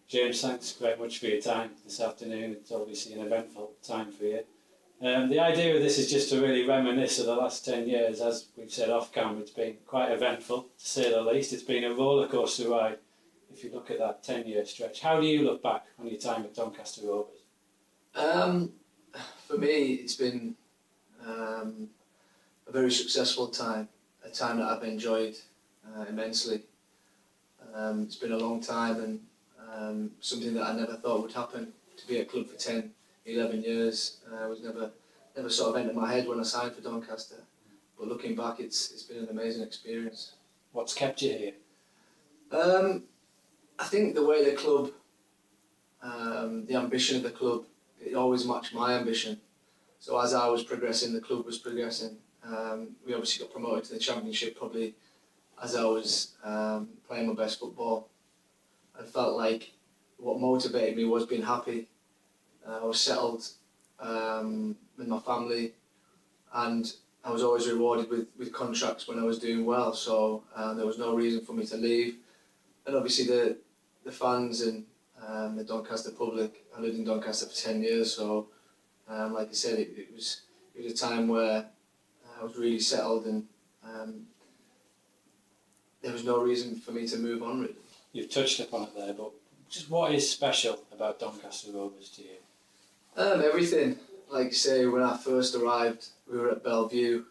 James, thanks very much for your time this afternoon. It's obviously an eventful time for you. The idea of this is just to really reminisce of the last 10 years. As we've said off camera, it's been quite eventful, to say the least. It's been a rollercoaster ride, if you look at that 10-year stretch. How do you look back on your time at Doncaster Rovers? For me, it's been a very successful time, a time that I've enjoyed immensely. It's been a long time and something that I never thought would happen, to be at club for 10, 11 years. Was never sort of entered my head when I signed for Doncaster. But looking back, it's been an amazing experience. What's kept you here? I think the way the club, the ambition of the club, it always matched my ambition. So as I was progressing, the club was progressing. We obviously got promoted to the Championship probably as I was playing my best football. I felt like what motivated me was being happy. I was settled with my family, and I was always rewarded with contracts when I was doing well, so there was no reason for me to leave. And obviously the fans and the Doncaster public, I lived in Doncaster for 10 years, so like I said, it was a time where I was really settled, and there was no reason for me to move on, really. You've touched upon it there, but just what is special about Doncaster Rovers to you? Everything. Like you say, when I first arrived, we were at Bellevue,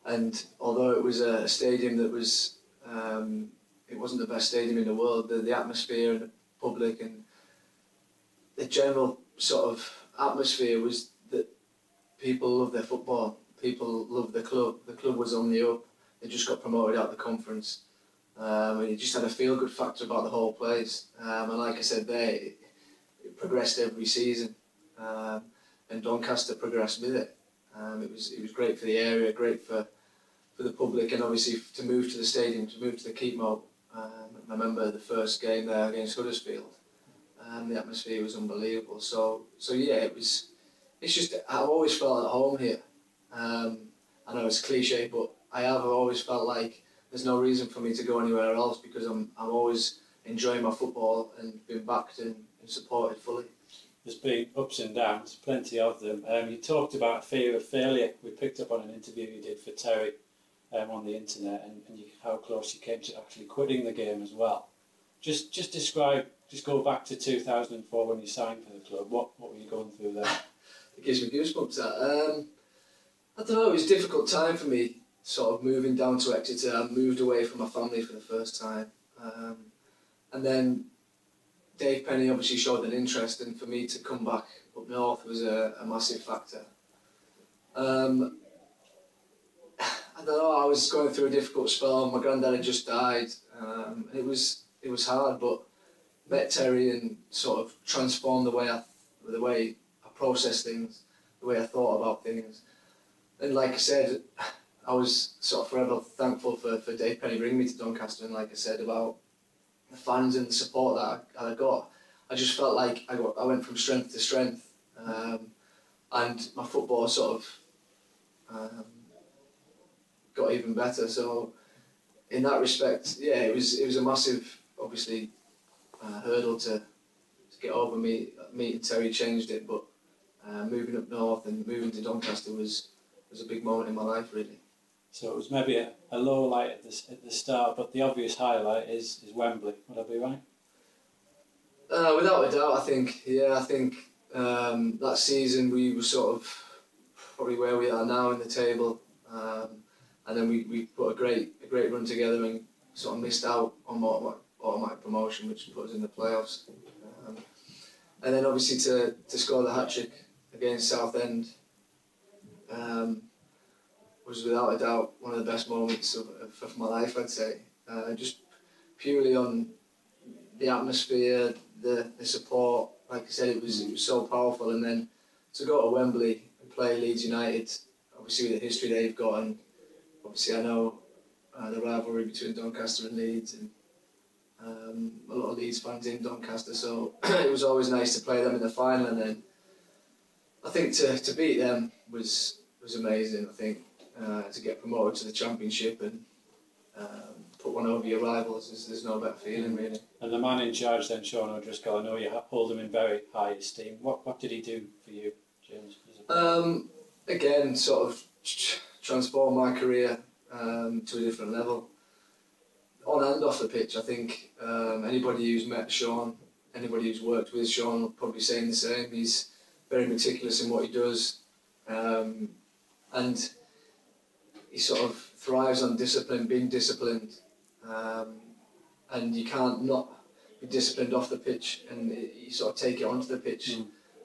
and although it was a stadium that was, it wasn't the best stadium in the world, the atmosphere and the public and the general sort of atmosphere was that people love their football, people love the club was on the up, they just got promoted out of the conference, and it just had a feel-good factor about the whole place, and like I said there, it progressed every season, and Doncaster progressed with it. It was great for the area, great for the public, and obviously to move to the stadium, to move to the Keep Mob. I remember the first game there against Huddersfield, the atmosphere was unbelievable. So yeah, it's just, I've always felt at home here. I know it's cliche, but I have always felt like there's no reason for me to go anywhere else, because I'm always enjoying my football and being backed and supported fully. There's been ups and downs, plenty of them. You talked about fear of failure. We picked up on an interview you did for Terry on the internet, and how close you came to actually quitting the game as well. Just describe, just go back to 2004 when you signed for the club. What were you going through there? It gives me goosebumps. I don't know, it was a difficult time for me, sort of moving down to Exeter. I moved away from my family for the first time. And then Dave Penny obviously showed an interest, and for me to come back up north was a massive factor. I don't know, I was going through a difficult spell. My granddad had just died. It was hard, but met Terry and sort of transformed the way I process things, the way I thought about things. And like I said, I was sort of forever thankful for Dave Penny bringing me to Doncaster, and like I said about the fans and the support that I got. I just felt like I went from strength to strength, and my football sort of got even better. So in that respect, yeah, it was a massive, obviously, hurdle to get over. Meeting Terry changed it, but moving up north and moving to Doncaster was a big moment in my life, really. So it was maybe a low light at the start, but the obvious highlight is Wembley. Would I be right? Without a doubt, I think. Yeah, I think that season we were sort of probably where we are now in the table, and then we put a great run together and sort of missed out on automatic promotion, which put us in the playoffs. And then obviously to score the hat-trick against Southend was without a doubt one of the best moments of my life, I'd say. Just purely on the atmosphere, the support. Like I said, it was so powerful. And then to go to Wembley and play Leeds United, obviously with the history they've got, and obviously I know the rivalry between Doncaster and Leeds, and a lot of Leeds fans in Doncaster, so it was always nice to play them in the final. And then I think to beat them was amazing. I think to get promoted to the Championship and put one over your rivals, there's no better feeling really. And the man in charge then, Sean O'Driscoll, I know you hold him in very high esteem. What did he do for you, James? Again, sort of transformed my career to a different level. On and off the pitch, I think anybody who's met Sean, anybody who's worked with Sean will probably say the same. He's very meticulous in what he does, and he sort of thrives on discipline, being disciplined, and you can't not be disciplined off the pitch, and you sort of take it onto the pitch.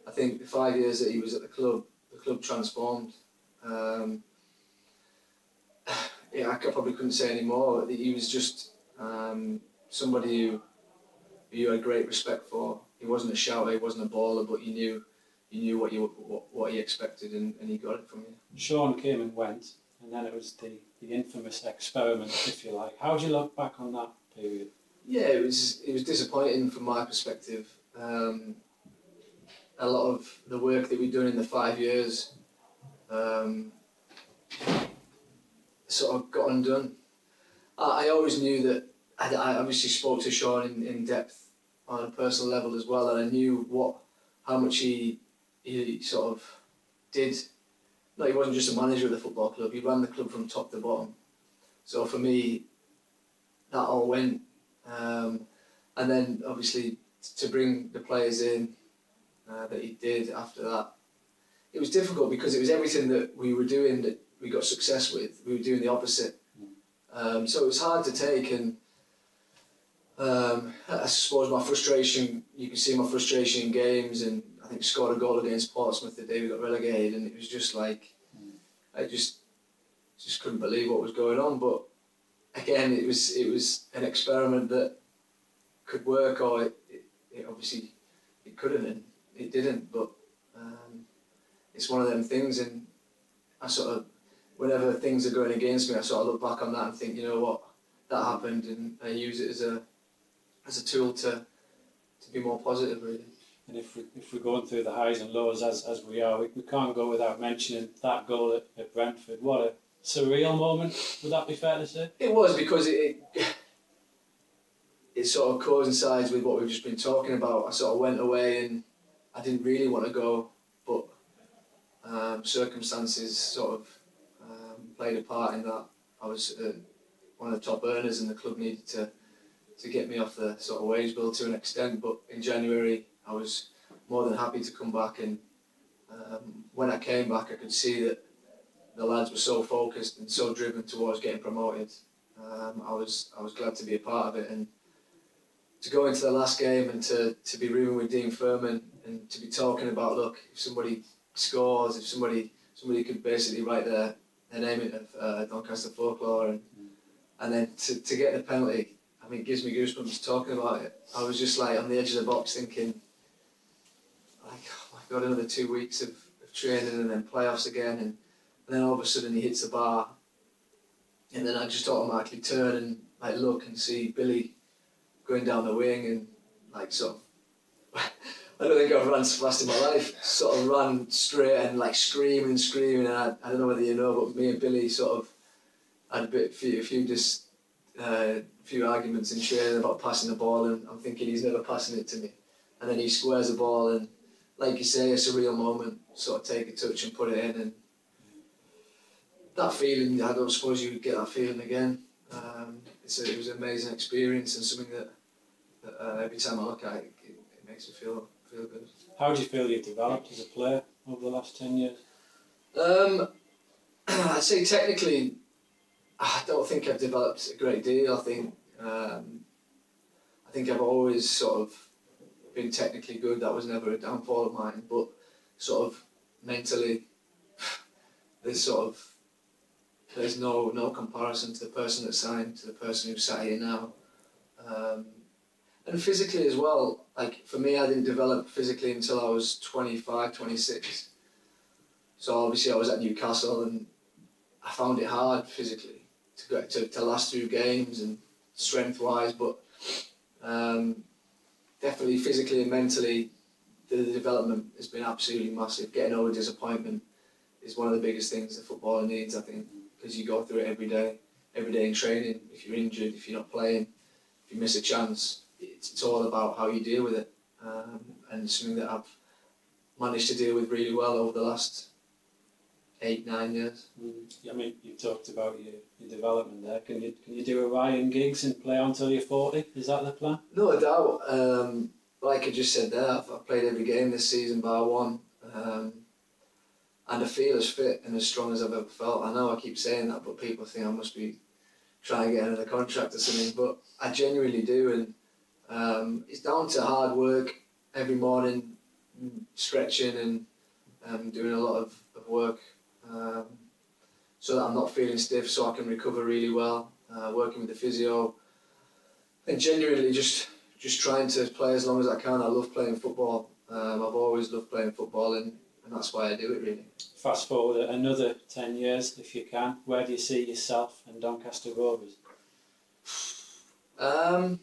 I think the 5 years that he was at the club transformed. Yeah, I probably couldn't say any more. He was just somebody who you had great respect for. He wasn't a shouter, he wasn't a baller, but you knew what he expected, and he got it from you. Sean came and went, and then it was the infamous experiment, if you like. How do you look back on that period? Yeah, it was disappointing from my perspective. A lot of the work that we'd done in the 5 years sort of got undone. I always knew that. I obviously spoke to Sean in depth on a personal level as well, and I knew how much he sort of did. No, he wasn't just a manager of the football club, he ran the club from top to bottom. So for me, that all went. And then obviously to bring the players in that he did after that, it was difficult because it was everything that we were doing that we got success with, we were doing the opposite. So it was hard to take, and I suppose my frustration, you can see my frustration in games, and I think scored a goal against Portsmouth the day we got relegated, and it was just like, I just couldn't believe what was going on. But again, it was an experiment that could work, or it obviously it couldn't, and it didn't. But it's one of them things, and I sort of, whenever things are going against me, I sort of look back on that and think, you know what, that happened, and I use it as a tool to be more positive, really. And if we're going through the highs and lows as we are, we can't go without mentioning that goal at Brentford. What a surreal moment, would that be fair to say? It was, because it sort of coincides with what we've just been talking about. I sort of went away and I didn't really want to go, but circumstances sort of played a part in that. I was one of the top earners, and the club needed to get me off the sort of wage bill to an extent. But in January, I was more than happy to come back, and when I came back, I could see that the lads were so focused and so driven towards getting promoted. I was glad to be a part of it, and to go into the last game and to be rooming with Dean Furman and to be talking about, look, if somebody scores, if somebody could basically write their name in Doncaster folklore, and then to get the penalty, I mean, it gives me goosebumps talking about it. I was just like on the edge of the box thinking, like, oh my God, another 2 weeks of training and then playoffs again, and then all of a sudden he hits the bar, and then I just automatically turn and like look and see Billy going down the wing, and like sort of, I don't think I've run so fast in my life, sort of ran straight and like screaming, and I don't know whether you know, but me and Billy sort of had a few arguments in training about passing the ball, and I'm thinking he's never passing it to me, and then he squares the ball, and like you say, a surreal moment, sort of take a touch and put it in, and that feeling, I don't suppose you would get that feeling again. It was an amazing experience, and something that every time I look at it, it makes me feel good. How do you feel you've developed as a player over the last 10 years? I'd say technically, I don't think I've developed a great deal. I think I've always sort of been technically good. That was never a downfall of mine. But sort of mentally, there's no comparison to the person that signed to the person who's sat here now. And physically as well, like for me, I didn't develop physically until I was 25, 26. So obviously I was at Newcastle, and I found it hard physically to last through games and strength-wise, but definitely physically and mentally, the development has been absolutely massive. Getting over disappointment is one of the biggest things the footballer needs, I think, because you go through it every day. every day in training. If you're injured, if you're not playing, if you miss a chance, it's all about how you deal with it, and something that I've managed to deal with really well over the last 8-9 years. I mean, you talked about your development there. Can you do a Ryan Giggs and play on until you're 40? Is that the plan? No doubt. Like I just said there, I've played every game this season bar one, and I feel as fit and as strong as I've ever felt. I know I keep saying that, but people think I must be trying to get another contract or something, but I genuinely do, and it's down to hard work every morning, stretching and doing a lot of work, so that I'm not feeling stiff, so I can recover really well, working with the physio, and genuinely just trying to play as long as I can. I love playing football. I've always loved playing football, and that's why I do it, really. Fast forward another 10 years, if you can. Where do you see yourself and Doncaster Rovers? I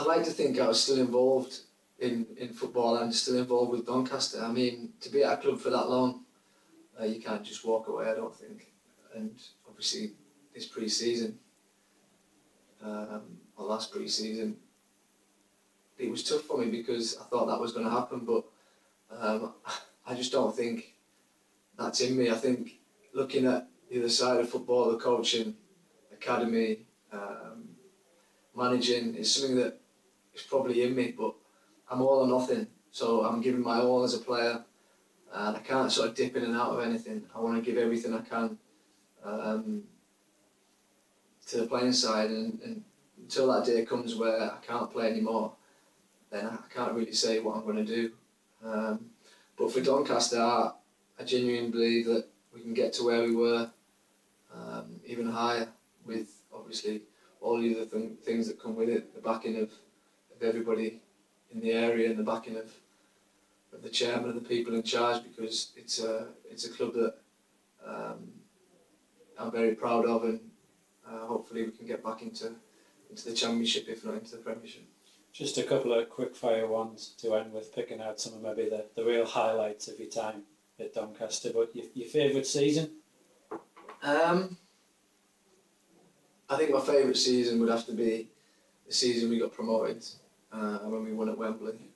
like to think I was still involved in football and still involved with Doncaster. I mean, to be at a club for that long, you can't just walk away, I don't think. And obviously, this pre-season, or last pre-season, it was tough for me because I thought that was going to happen, but I just don't think that's in me. I think looking at the other side of football, the coaching, academy, managing, is something that is probably in me, but I'm all or nothing. So I'm giving my all as a player, and I can't sort of dip in and out of anything. I want to give everything I can to the playing side, and until that day comes where I can't play anymore, then I can't really say what I'm going to do. But for Doncaster, I genuinely believe that we can get to where we were, even higher, with obviously all the other things that come with it, the backing of everybody in the area and the backing of the chairman and the people in charge, because it's a club that I'm very proud of, and hopefully we can get back into the Championship, if not into the Premiership. Just a couple of quick fire ones to end with, picking out some of maybe the real highlights of your time at Doncaster. But your favourite season? I think my favourite season would have to be the season we got promoted, when we won at Wembley.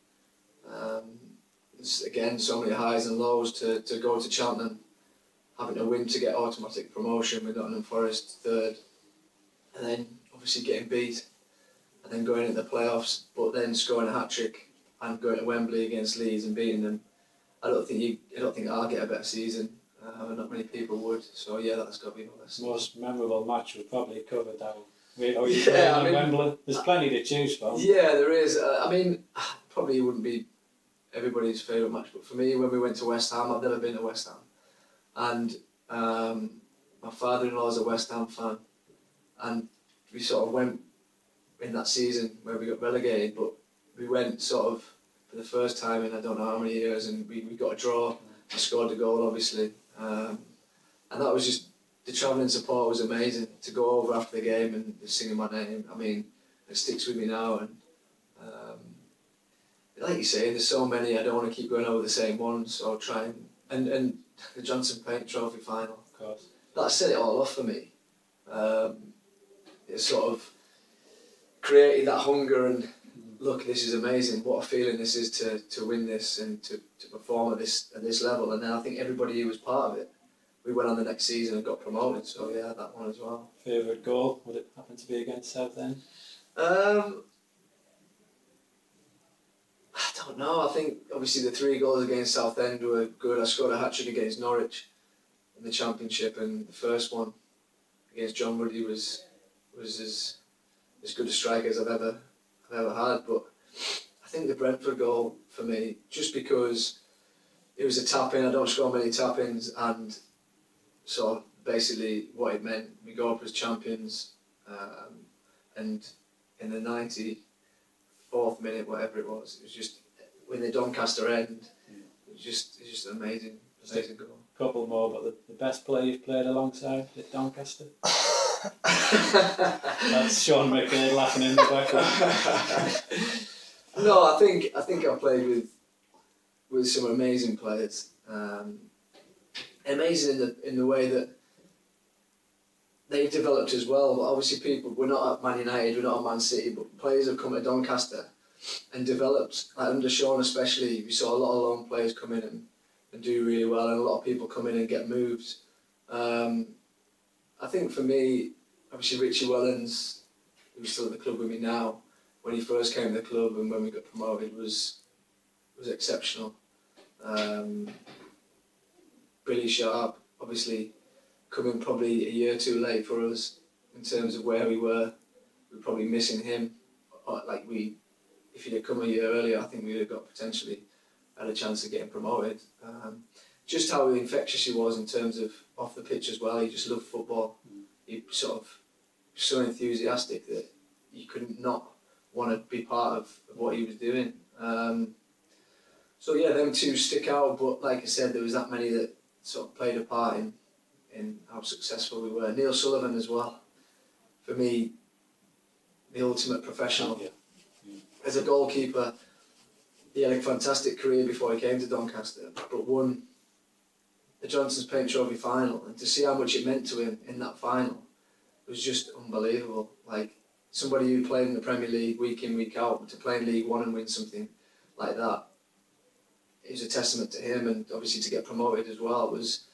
Again, so many highs and lows to go to Cheltenham, having to win to get automatic promotion with Nottingham Forest third, and then obviously getting beat, and then going into the playoffs, but then scoring a hat-trick and going to Wembley against Leeds and beating them. I don't think I'll get a better season. Not many people would. So yeah, that's got to be my best. Most memorable match we've probably covered that. Wembley. There's plenty to choose from. Yeah, there is. I mean, probably wouldn't be everybody's favourite match, but for me, when we went to West Ham, I've never been to West Ham, and my father-in-law is a West Ham fan, and we sort of went in that season where we got relegated, but we went sort of for the first time in I don't know how many years, and we got a draw. I scored the goal, obviously, and that was just, the travelling support was amazing. To go over after the game and singing my name, I mean, it sticks with me now. And like you say, there's so many, I don't want to keep going over the same ones, so I'll try and the Johnson Paint Trophy final, of course, that set it all off for me. It sort of created that hunger and look, this is amazing, what a feeling this is to win this and to perform at this level. And then I think everybody who was part of it, we went on the next season and got promoted, so yeah, that one as well. Favourite goal, would it happen to be against Southend? I don't know, I think obviously the 3 goals against Southend were good. I scored a hat-trick against Norwich in the Championship, and the first one against John Ruddy was as good a strike as I've ever had. But I think the Brentford goal for me, just because it was a tap-in, I don't score many tap-ins, and sort of basically what it meant, we go up as champions, and in the 94th minute, whatever it was just when the Doncaster end, it's just an amazing goal. Couple more, but the best player you've played alongside at Doncaster? That's Sean McCabe laughing in the background. No, I think I played with some amazing players. Amazing in the way that they've developed as well. But obviously, we're not at Man United, we're not at Man City, but players have come to Doncaster and developed. Like under Sean especially, we saw a lot of loan players come in and do really well, and a lot of people come in and get moved. I think for me, obviously Richie Wellens, who's still at the club with me now, when he first came to the club and when we got promoted was exceptional. Really sharp, obviously coming probably a year too late for us in terms of where we were. We were probably missing him. If he'd have come a year earlier, I think we'd have got potentially had a chance of getting promoted. Just how infectious he was in terms of off the pitch as well. He just loved football. He sort of so enthusiastic that you couldn't not want to be part of what he was doing. So yeah, them two stick out. But like I said, there was that many that sort of played a part in how successful we were. Neil Sullivan as well. For me, the ultimate professional. Yeah. As a goalkeeper, he had a fantastic career before he came to Doncaster, but won the Johnson's Paint Trophy final, and to see how much it meant to him in that final was just unbelievable. Like, somebody who played in the Premier League week in, week out, to play in League One and win something like that, it was a testament to him, and obviously to get promoted as well was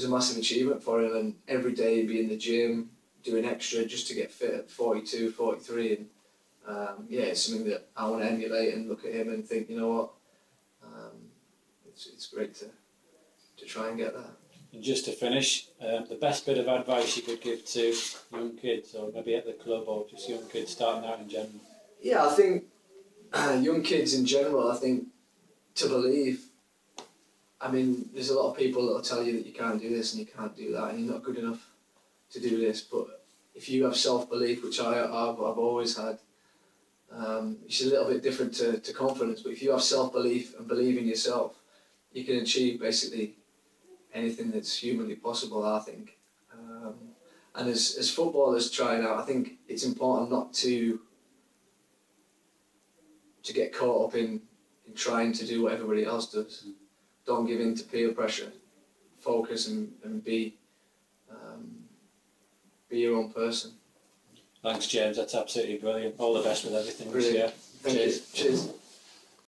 a massive achievement for him. And every day he'd be in the gym doing extra just to get fit at 42, 43, and yeah, it's something that I want to emulate and look at him and think, you know what, it's great to try and get there. And just to finish, the best bit of advice you could give to young kids, or maybe at the club, or just young kids starting out in general? Yeah, I think young kids in general, I think to believe. I mean, there's a lot of people that will tell you that you can't do this and you can't do that and you're not good enough to do this, but if you have self-belief, which I've always had, it's a little bit different to confidence, but if you have self-belief and believe in yourself, you can achieve basically anything that's humanly possible, I think. And as footballers trying out, I think it's important not to get caught up in trying to do what everybody else does. Don't give in to peer pressure. Focus and be your own person. Thanks, James. That's absolutely brilliant. All the best with everything. Brilliant. This year. Thank you. Cheers.